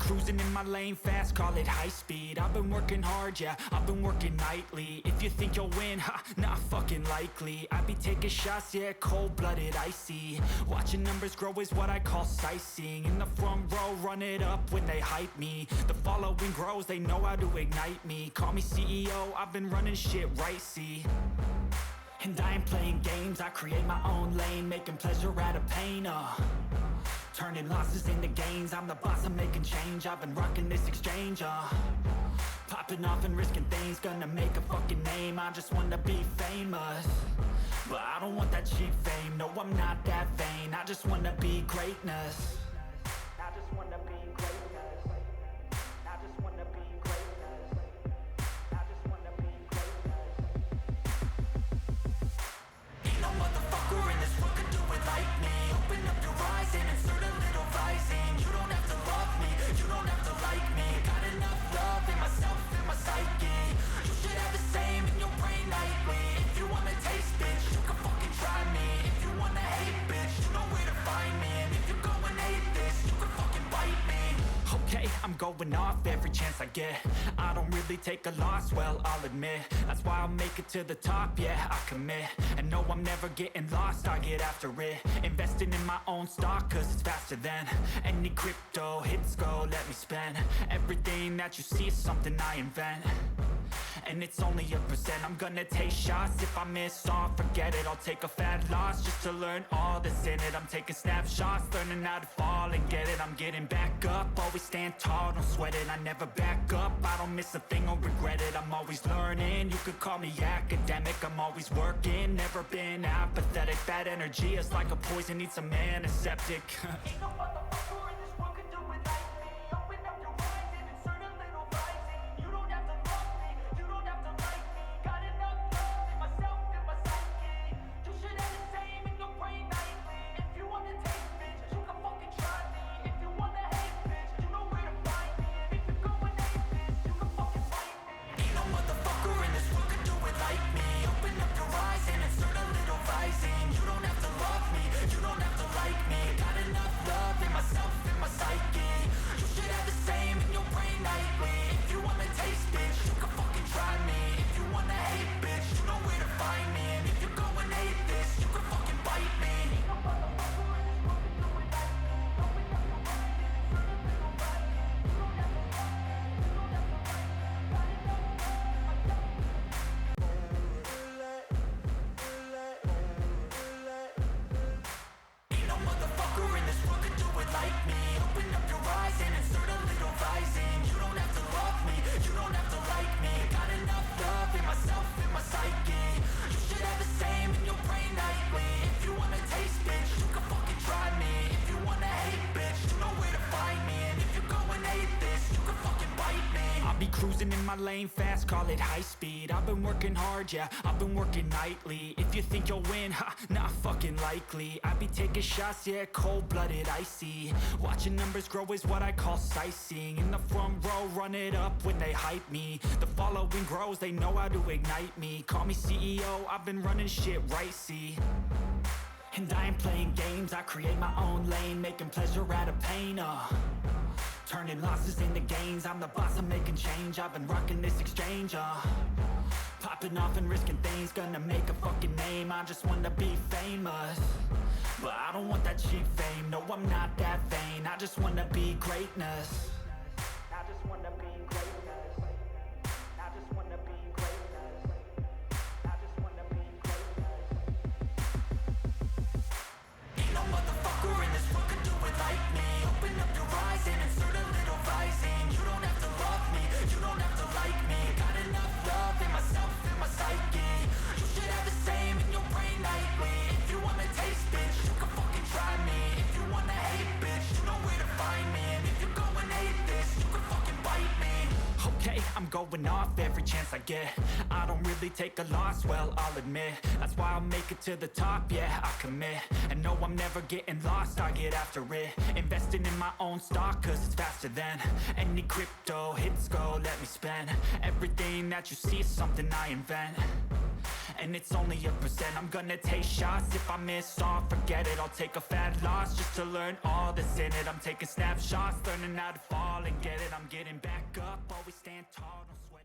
cruising in my lane fast, call it high speed. I've been working hard, yeah, I've been working nightly. If you think you'll win, ha, not fucking likely. I be taking shots, yeah, cold-blooded, icy. Watching numbers grow is what I call sightseeing. In the front row, run it up when they hype me. The following grows, they know how to ignite me. Call me CEO, I've been running shit right, see. And I ain't playing games, I create my own lane, making pleasure out of pain, turning losses into gains. I'm the boss, I'm making change. I've been rocking this exchange, popping off and risking things. Gonna make a fucking name, I just wanna be famous. But I don't want that cheap fame, no, I'm not that vain. I just wanna be greatness. I just wanna be greatness. I just wanna be greatness. I just wanna be greatness. Ain't no motherfucker in this world could do it like me. Open up your eyes and insert a little rising. You don't have to love me, you don't have to like me. Got enough love in myself, in my psyche. You should have the same in your brain nightly. If you wanna taste, bitch, you can fucking try me. If you wanna hate, bitch, you know where to find me. And if you go and hate this, you can fucking bite me. Okay, I'm going off every chance I get. I don't really take a loss, well, I'll admit. That's why I'll make it to the top, yeah, I commit. And no, I'm never getting lost, I get after it. Investing in my own stock, cause it's faster than any crypto hits go, let me spend. Everything that you see is something I invent. And it's only a percent. I'm gonna take shots. If I miss all, forget it. I'll take a fat loss just to learn all that's in it. I'm taking snapshots, learning how to fall and get it. I'm getting back up, always stand tall, don't sweat it. I never back up, I don't miss a thing or regret it. I'm always learning, you could call me academic. I'm always working, never been apathetic. Bad energy is like a poison, needs some antiseptic. Ain't no motherfucker in this world could do it like me. Open up your eyes and insert a little rising. You don't have to love me, you don't have to like me. Got enough love in myself, in my psyche. You should have the same in your brain nightly. If you wanna taste, bitch, you can fucking try me. If you wanna hate, bitch, you know where to find me. And if you go and hate this, you can fucking fight me. Ain't no motherfucker in this world could do it like me. Open up your eyes and insert a little rising. You don't have to love me, you don't have to like me. Got enough love in myself, in my psyche. You should have the same in your brain nightly. If you wanna taste, bitch, you can fucking try me. If you wanna hate, bitch, you know where to find me. And if you go and hate this, you can fucking bite me. Ain't no motherfucker in this world could do it like me. Open up your eyes and insert a little rising. You don't have to love me, you don't have to like me. Got enough love in myself. Ain't no motherfucker in this world could do it like me. Open up your eyes and insert a little rising. You don't have to love me, you don't have to like me. Got enough love in myself, in my psyche. You should have the same in your brain nightly. If you wanna taste, bitch, you can fucking try me. If you wanna hate, bitch, you know where to find me. And if you go and hate this, you can fucking bite me. I'll be cruising in my lane fast, call it high speed. I've been working hard, yeah, I've been working nightly. If you think you'll win, ha, not fucking likely. I be taking shots, yeah, cold-blooded, icy. Watching numbers grow is what I call sightseeing. In the front row, run it up when they hype me. The following grows, they know how to ignite me. Call me CEO, I've been running shit right, see. And I ain't playing games, I create my own lane, making pleasure out of pain, turning losses into gains. I'm the boss, I'm making change. I've been rocking this exchange, popping off and risking things. Gonna make a fucking name, I just wanna be famous. But I don't want that cheap fame, no, I'm not that vain. I just wanna be greatness. I just wanna be greatness. I just wanna be greatness. I just wanna be greatness. Ain't no motherfucker in this world could do it like me. Open up your eyes and insert a little rising. You don't have to love me, you don't have to like me. Got enough love in myself, in my psyche. You should have the same in your brain nightly. If you wanna taste, bitch, you can fucking try me. If you wanna hate, bitch, you know where to find me. And if you go and hate this, you can fucking bite me. Okay, I'm going off every chance I get. I don't really take a loss, well, I'll admit. That's why I'll make it to the top, yeah, I commit. And no, I'm never getting lost, I get after it. Investing in my own stock, cause it's faster than any crypto hits go, let me spend. Everything that you see is something I invent. and it's only a percent. I'm gonna take shots, if I miss all, forget it. I'll take a fat loss just to learn all that's in it. I'm taking snapshots, learning how to fall and get it. I'm getting back up, always stand tall, don't sweat.